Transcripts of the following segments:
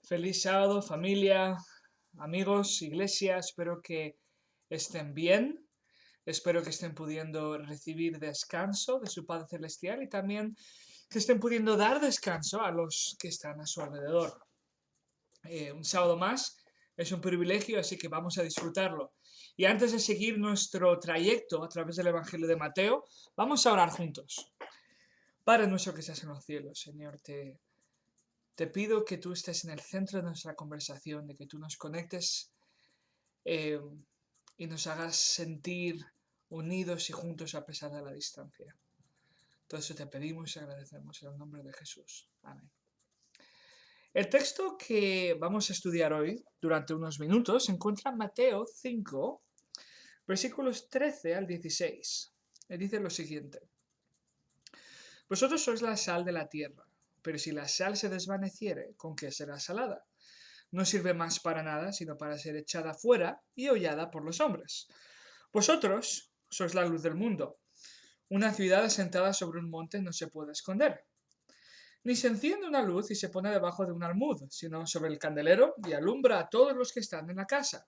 Feliz sábado, familia, amigos, iglesia. Espero que estén bien. Espero que estén pudiendo recibir descanso de su Padre Celestial y también que estén pudiendo dar descanso a los que están a su alrededor. Un sábado más es un privilegio, así que vamos a disfrutarlo. Y antes de seguir nuestro trayecto a través del Evangelio de Mateo, vamos a orar juntos. Padre nuestro que estás en los cielos, Señor, te pido que tú estés en el centro de nuestra conversación, de que tú nos conectes eh, y nos hagas sentir unidos y juntos a pesar de la distancia. Todo eso te pedimos y agradecemos en el nombre de Jesús. Amén. El texto que vamos a estudiar hoy, durante unos minutos, se encuentra en Mateo 5, versículos 13 al 16. Dice lo siguiente: Vosotros sois la sal de la tierra, pero si la sal se desvaneciere, ¿con qué será salada? No sirve más para nada, sino para ser echada fuera y hollada por los hombres. Vosotros sois la luz del mundo. Una ciudad asentada sobre un monte no se puede esconder. Ni se enciende una luz y se pone debajo de un almud, sino sobre el candelero y alumbra a todos los que están en la casa.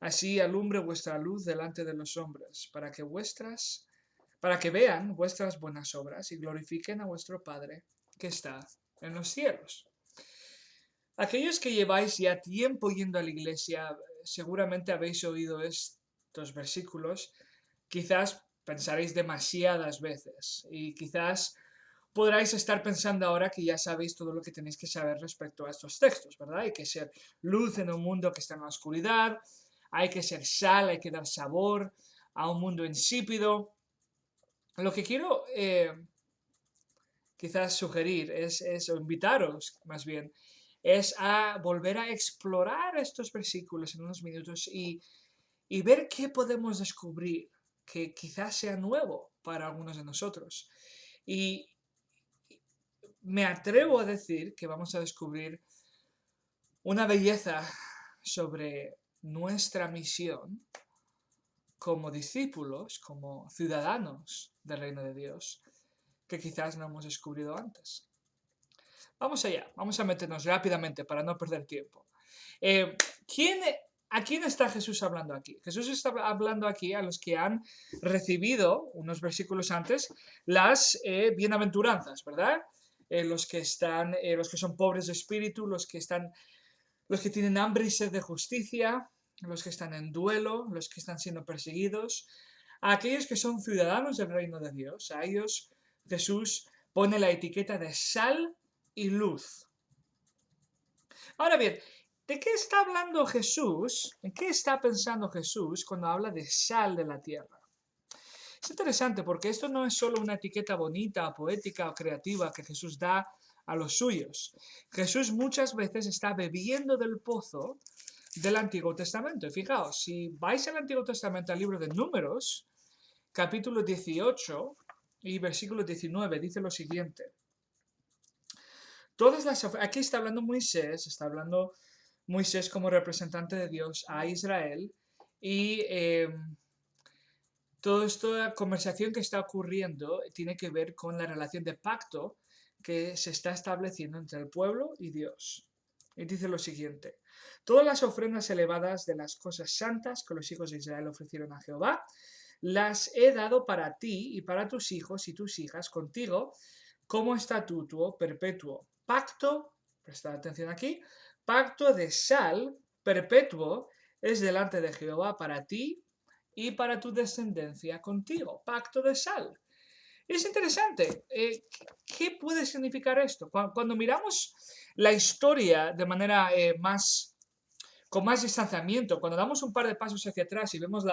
Así alumbre vuestra luz delante de los hombres, para que vean vuestras buenas obras y glorifiquen a vuestro Padre que está en los cielos. Aquellos que lleváis ya tiempo yendo a la iglesia, seguramente habéis oído estos versículos, quizás pensaréis demasiadas veces y quizás podráis estar pensando ahora que ya sabéis todo lo que tenéis que saber respecto a estos textos, ¿verdad? Hay que ser luz en un mundo que está en la oscuridad, hay que ser sal, hay que dar sabor a un mundo insípido. Lo que quiero quizás sugerir o invitaros más bien, es a volver a explorar estos versículos en unos minutos y ver qué podemos descubrir que quizás sea nuevo para algunos de nosotros. Y me atrevo a decir que vamos a descubrir una belleza sobre nuestra misión como discípulos, como ciudadanos del reino de Dios, que quizás no hemos descubierto antes. Vamos allá, vamos a meternos rápidamente para no perder tiempo. Eh, ¿A quién está Jesús hablando aquí? Jesús está hablando aquí a los que han recibido, unos versículos antes, las bienaventuranzas, ¿verdad? Los que son pobres de espíritu, los que tienen hambre y sed de justicia, los que están en duelo, los que están siendo perseguidos, a aquellos que son ciudadanos del reino de Dios. A ellos Jesús pone la etiqueta de sal y luz. Ahora bien, ¿de qué está hablando Jesús? ¿En qué está pensando Jesús cuando habla de sal de la tierra? Es interesante porque esto no es solo una etiqueta bonita, poética o creativa que Jesús da a los suyos. Jesús muchas veces está bebiendo del pozo del Antiguo Testamento. Y fijaos, si vais al Antiguo Testamento, al libro de Números, capítulo 18 y versículo 19, dice lo siguiente. Aquí está hablando Moisés como representante de Dios a Israel y toda esta conversación que está ocurriendo tiene que ver con la relación de pacto que se está estableciendo entre el pueblo y Dios. Y dice lo siguiente: todas las ofrendas elevadas de las cosas santas que los hijos de Israel ofrecieron a Jehová, las he dado para ti y para tus hijos y tus hijas contigo como estatuto perpetuo. Pacto, prestad atención aquí, pacto de sal perpetuo es delante de Jehová para ti y para tu descendencia contigo. Pacto de sal. Es interesante. ¿Qué puede significar esto? Cuando miramos la historia de manera con más distanciamiento, cuando damos un par de pasos hacia atrás y vemos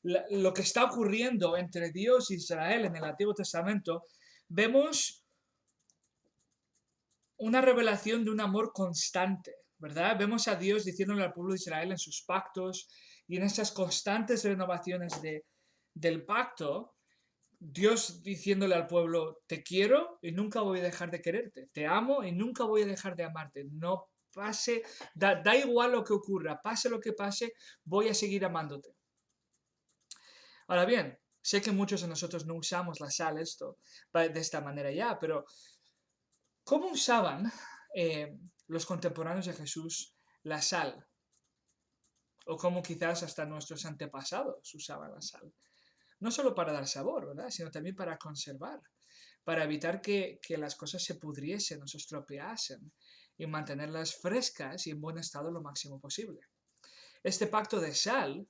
lo que está ocurriendo entre Dios y Israel en el Antiguo Testamento, vemos una revelación de un amor constante, ¿verdad? Vemos a Dios diciéndole al pueblo de Israel en sus pactos y en esas constantes renovaciones del pacto, Dios diciéndole al pueblo: te quiero y nunca voy a dejar de quererte, te amo y nunca voy a dejar de amarte, no pase, da igual lo que ocurra, pase lo que pase, voy a seguir amándote. Ahora bien, sé que muchos de nosotros no usamos la sal de esta manera ya, pero ¿cómo usaban los contemporáneos de Jesús la sal, o como quizás hasta nuestros antepasados usaban la sal. No solo para dar sabor, ¿verdad?, sino también para conservar, para evitar que las cosas se pudriesen o se estropeasen y mantenerlas frescas y en buen estado lo máximo posible. Este pacto de sal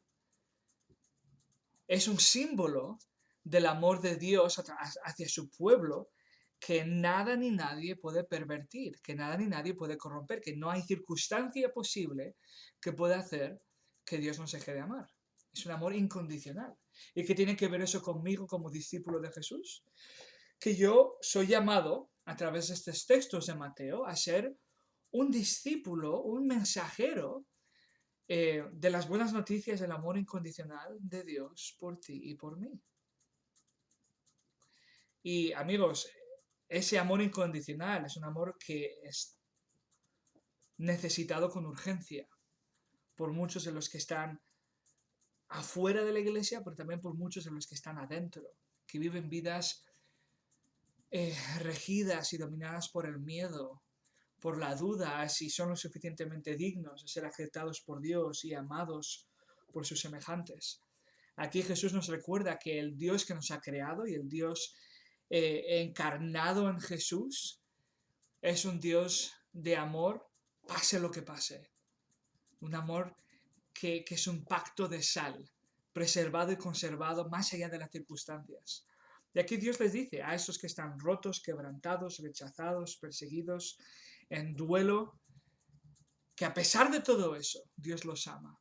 es un símbolo del amor de Dios hacia su pueblo, que nada ni nadie puede pervertir, que nada ni nadie puede corromper, que no hay circunstancia posible que pueda hacer que Dios nos deje de amar. Es un amor incondicional. ¿Y qué tiene que ver eso conmigo como discípulo de Jesús? Que yo soy llamado, a través de estos textos de Mateo, a ser un discípulo, un mensajero de las buenas noticias del amor incondicional de Dios por ti y por mí. Y amigos, ese amor incondicional es un amor que es necesitado con urgencia por muchos de los que están afuera de la iglesia, pero también por muchos de los que están adentro, que viven vidas regidas y dominadas por el miedo, por la duda a si son lo suficientemente dignos de ser aceptados por Dios y amados por sus semejantes. Aquí Jesús nos recuerda que el Dios que nos ha creado y el Dios encarnado en Jesús es un Dios de amor, pase lo que pase. Un amor que es un pacto de sal, preservado y conservado más allá de las circunstancias. Y aquí Dios les dice a esos que están rotos, quebrantados, rechazados, perseguidos, en duelo, que a pesar de todo eso, Dios los ama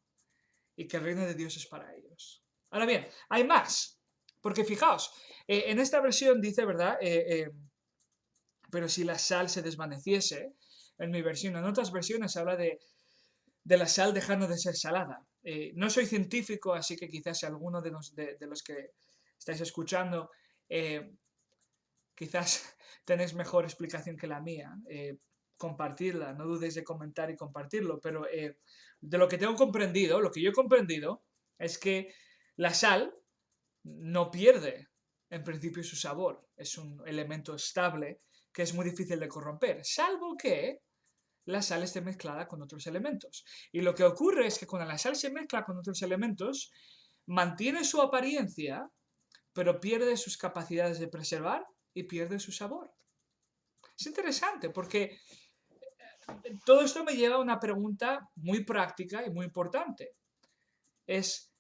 y que el reino de Dios es para ellos. Ahora bien, hay más, porque fijaos, en esta versión dice, ¿verdad? Pero si la sal se desvaneciese, en mi versión, en otras versiones habla de la sal dejando de ser salada. No soy científico, así que quizás si alguno de los que estáis escuchando quizás tenéis mejor explicación que la mía, compartirla, no dudéis de comentar y compartirlo, pero de lo que tengo comprendido, lo que yo he comprendido es que la sal no pierde en principio su sabor, es un elemento estable que es muy difícil de corromper, salvo que la sal esté mezclada con otros elementos. Y lo que ocurre es que cuando la sal se mezcla con otros elementos, mantiene su apariencia, pero pierde sus capacidades de preservar y pierde su sabor. Es interesante porque todo esto me lleva a una pregunta muy práctica y muy importante. Es,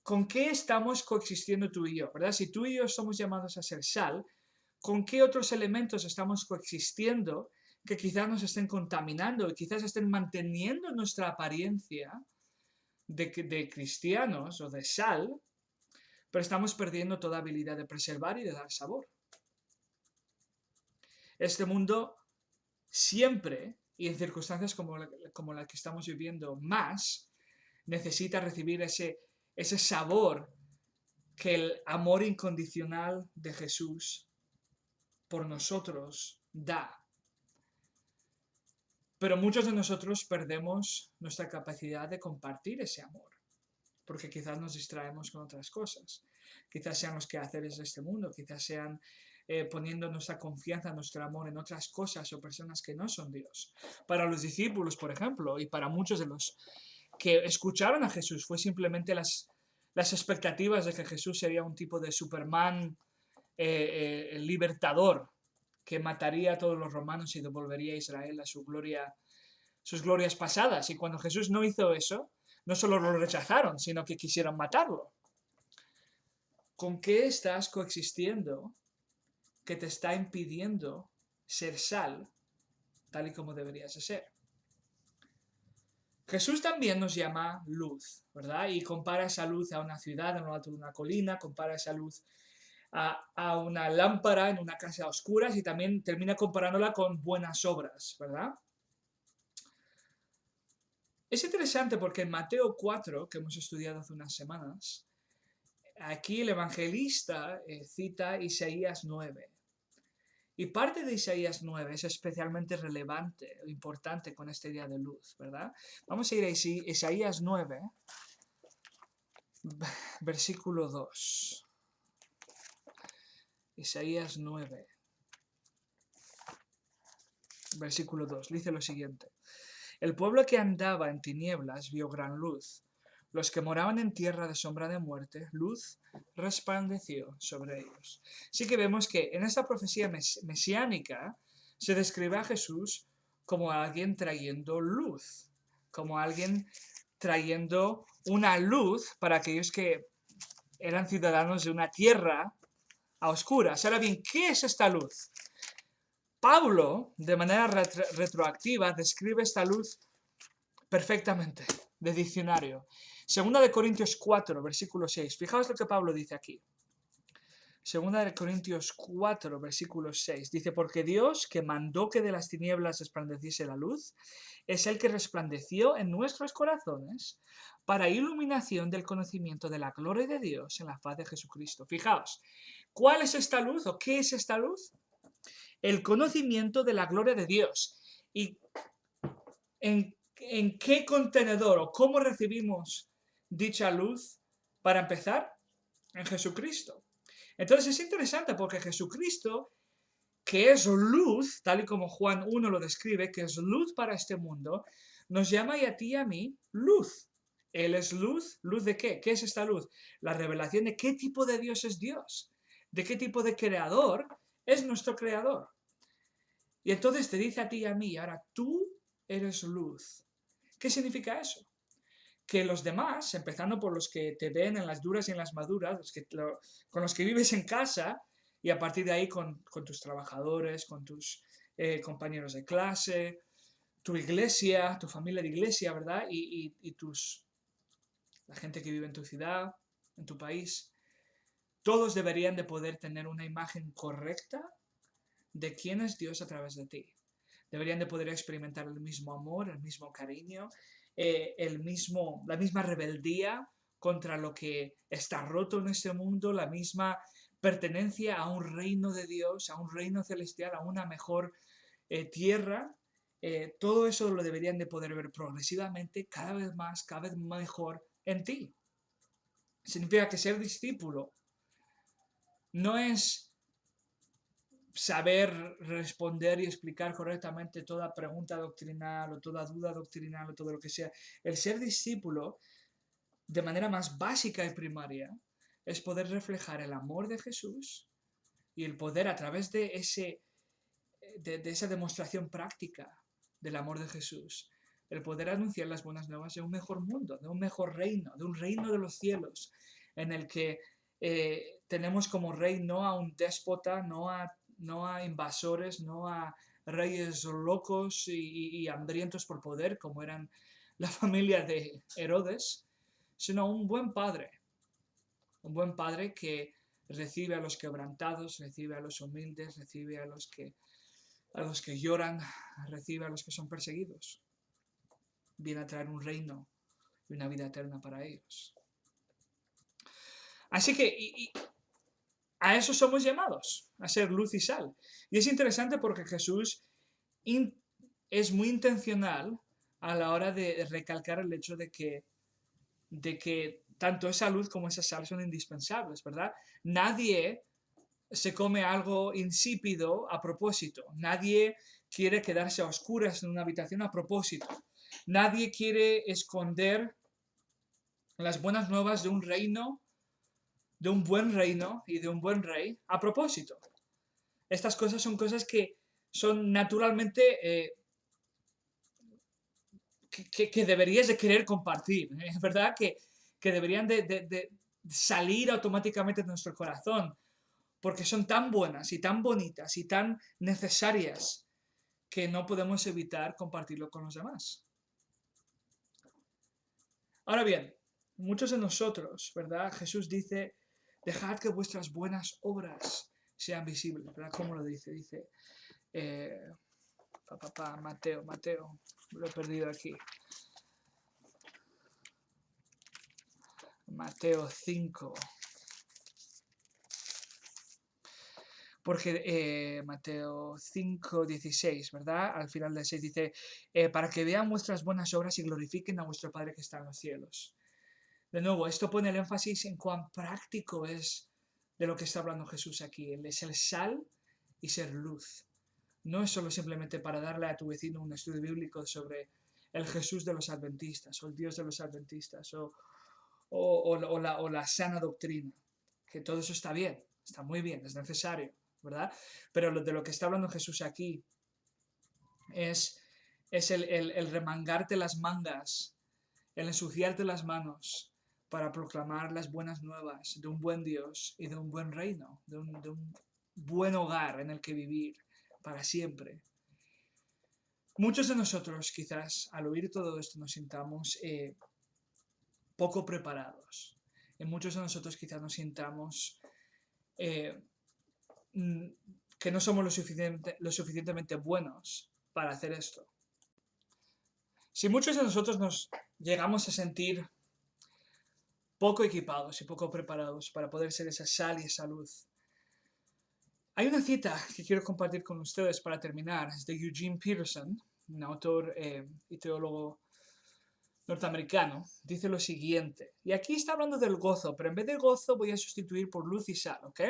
¿con qué estamos coexistiendo tú y yo? ¿Verdad? Si tú y yo somos llamados a ser sal, ¿con qué otros elementos estamos coexistiendo que quizás nos estén contaminando y quizás estén manteniendo nuestra apariencia de cristianos o de sal, pero estamos perdiendo toda habilidad de preservar y de dar sabor? Este mundo siempre, y en circunstancias como la que estamos viviendo más, necesita recibir ese sabor que el amor incondicional de Jesús por nosotros da. Pero muchos de nosotros perdemos nuestra capacidad de compartir ese amor, porque quizás nos distraemos con otras cosas. Quizás sean los quehaceres de este mundo, quizás sean poniendo nuestra confianza, nuestro amor en otras cosas o personas que no son Dios. Para los discípulos, por ejemplo, y para muchos de los que escucharon a Jesús, fue simplemente las expectativas de que Jesús sería un tipo de Superman libertador, que mataría a todos los romanos y devolvería a Israel a sus glorias pasadas. Y cuando Jesús no hizo eso, no solo lo rechazaron, sino que quisieron matarlo. ¿Con qué estás coexistiendo que te está impidiendo ser sal tal y como deberías de ser? Jesús también nos llama luz, ¿verdad? Y compara esa luz a una ciudad en lo alto de una colina, compara esa luz a una lámpara en una casa a oscuras y también termina comparándola con buenas obras, ¿verdad? Es interesante porque en Mateo 4, que hemos estudiado hace unas semanas, aquí el evangelista cita Isaías 9. Y parte de Isaías 9 es especialmente relevante o importante con este día de luz, ¿verdad? Vamos a ir a Isaías 9, versículo 2. Isaías 9, versículo 2, dice lo siguiente. El pueblo que andaba en tinieblas vio gran luz. Los que moraban en tierra de sombra de muerte, luz resplandeció sobre ellos. Así que vemos que en esta profecía mesiánica se describe a Jesús como alguien trayendo luz, como alguien trayendo una luz para aquellos que eran ciudadanos de una tierra a oscuras. Ahora bien, ¿qué es esta luz? Pablo, de manera retroactiva, describe esta luz perfectamente, de diccionario. Segunda de Corintios 4, versículo 6. Fijaos lo que Pablo dice aquí. Segunda de Corintios 4, versículo 6. Dice, porque Dios, que mandó que de las tinieblas resplandeciese la luz, es el que resplandeció en nuestros corazones para iluminación del conocimiento de la gloria de Dios en la faz de Jesucristo. Fijaos, ¿cuál es esta luz o qué es esta luz? El conocimiento de la gloria de Dios. ¿Y en qué contenedor o cómo recibimos dicha luz? Para empezar, en Jesucristo. Entonces es interesante porque Jesucristo, que es luz, tal y como Juan 1 lo describe, que es luz para este mundo, nos llama y a ti y a mí luz. Él es luz. ¿Luz de qué? ¿Qué es esta luz? La revelación de qué tipo de Dios es Dios. De qué tipo de creador es nuestro creador. Y entonces te dice a ti y a mí, ahora tú eres luz. ¿Qué significa eso? Que los demás, empezando por los que te ven en las duras y en las maduras, con los que vives en casa, y a partir de ahí con tus trabajadores, con tus compañeros de clase, tu iglesia, tu familia de iglesia, ¿verdad? Y la gente que vive en tu ciudad, en tu país, todos deberían de poder tener una imagen correcta de quién es Dios a través de ti. Deberían de poder experimentar el mismo amor, el mismo cariño, la misma rebeldía contra lo que está roto en este mundo, la misma pertenencia a un reino de Dios, a un reino celestial, a una mejor tierra. Todo eso lo deberían de poder ver progresivamente, cada vez más, cada vez mejor en ti. Significa que ser discípulo no es saber responder y explicar correctamente toda pregunta doctrinal o toda duda doctrinal o todo lo que sea. El ser discípulo, de manera más básica y primaria, es poder reflejar el amor de Jesús y el poder a través de esa demostración práctica del amor de Jesús, el poder anunciar las buenas nuevas de un mejor mundo, de un mejor reino, de un reino de los cielos, en el que tenemos como rey no a un déspota, no a invasores, no a reyes locos y hambrientos por poder, como eran la familia de Herodes, sino un buen padre que recibe a los quebrantados, recibe a los humildes, recibe a los que lloran, recibe a los que son perseguidos. Viene a traer un reino y una vida eterna para ellos. Así que a eso somos llamados, a ser luz y sal. Y es interesante porque Jesús es muy intencional a la hora de recalcar el hecho de que tanto esa luz como esa sal son indispensables, ¿verdad? Nadie se come algo insípido a propósito. Nadie quiere quedarse a oscuras en una habitación a propósito. Nadie quiere esconder las buenas nuevas de un reino, de un buen reino y de un buen rey a propósito. Estas cosas son cosas que son naturalmente que deberías de querer compartir, ¿verdad? Que deberían de salir automáticamente de nuestro corazón, porque son tan buenas y tan bonitas y tan necesarias que no podemos evitar compartirlo con los demás. Ahora bien, muchos de nosotros, ¿verdad? Jesús dice, dejad que vuestras buenas obras sean visibles, ¿verdad? ¿Cómo lo dice? Dice, Mateo, lo he perdido aquí. Mateo 5. Porque Mateo 5, 16, ¿verdad? Al final del 6 dice, para que vean vuestras buenas obras y glorifiquen a vuestro Padre que está en los cielos. De nuevo, esto pone el énfasis en cuán práctico es de lo que está hablando Jesús aquí. Él es el sal y ser luz. No es solo simplemente para darle a tu vecino un estudio bíblico sobre el Jesús de los adventistas, o el Dios de los adventistas, o la sana doctrina, que todo eso está bien, está muy bien, es necesario, ¿verdad? Pero de lo que está hablando Jesús aquí es el remangarte las mangas, el ensuciarte las manos para proclamar las buenas nuevas de un buen Dios y de un buen reino, de un buen hogar en el que vivir para siempre. Muchos de nosotros quizás al oír todo esto nos sintamos poco preparados. Muchos de nosotros quizás nos sintamos que no somos lo suficientemente buenos para hacer esto. Si muchos de nosotros nos llegamos a sentir poco equipados y poco preparados para poder ser esa sal y esa luz, hay una cita que quiero compartir con ustedes para terminar, es de Eugene Peterson, un autor y teólogo norteamericano. Dice lo siguiente, y aquí está hablando del gozo, pero en vez de gozo voy a sustituir por luz y sal, ¿ok?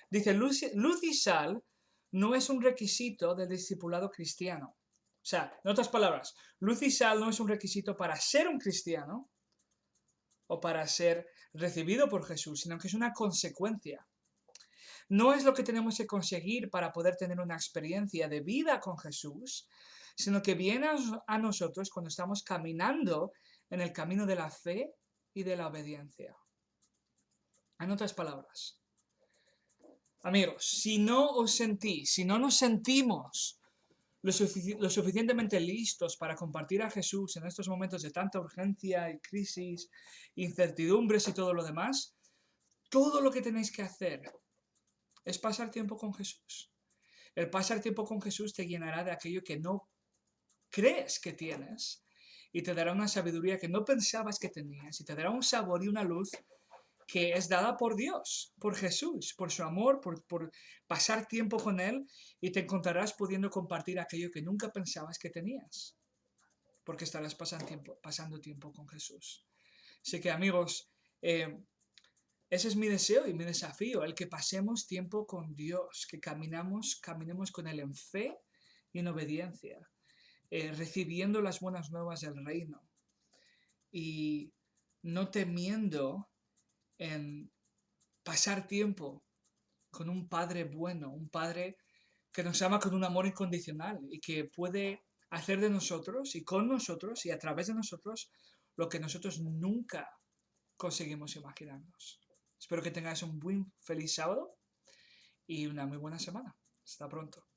Dice, luz y sal no es un requisito del discipulado cristiano. O sea, en otras palabras, luz y sal no es un requisito para ser un cristiano o para ser recibido por Jesús, sino que es una consecuencia. No es lo que tenemos que conseguir para poder tener una experiencia de vida con Jesús, sino que viene a nosotros cuando estamos caminando en el camino de la fe y de la obediencia. En otras palabras, amigos, si no nos sentimos lo suficientemente listos para compartir a Jesús en estos momentos de tanta urgencia y crisis, incertidumbres y todo lo demás, todo lo que tenéis que hacer es pasar tiempo con Jesús. El pasar tiempo con Jesús te llenará de aquello que no crees que tienes y te dará una sabiduría que no pensabas que tenías y te dará un sabor y una luz que es dada por Dios, por Jesús, por su amor, por pasar tiempo con Él, y te encontrarás pudiendo compartir aquello que nunca pensabas que tenías, porque estarás pasando tiempo con Jesús. Así que amigos, ese es mi deseo y mi desafío, el que pasemos tiempo con Dios, que caminemos con Él en fe y en obediencia, recibiendo las buenas nuevas del reino y no temiendo en pasar tiempo con un Padre bueno, un Padre que nos ama con un amor incondicional y que puede hacer de nosotros y con nosotros y a través de nosotros lo que nosotros nunca conseguimos imaginarnos. Espero que tengáis un muy feliz sábado y una muy buena semana. Hasta pronto.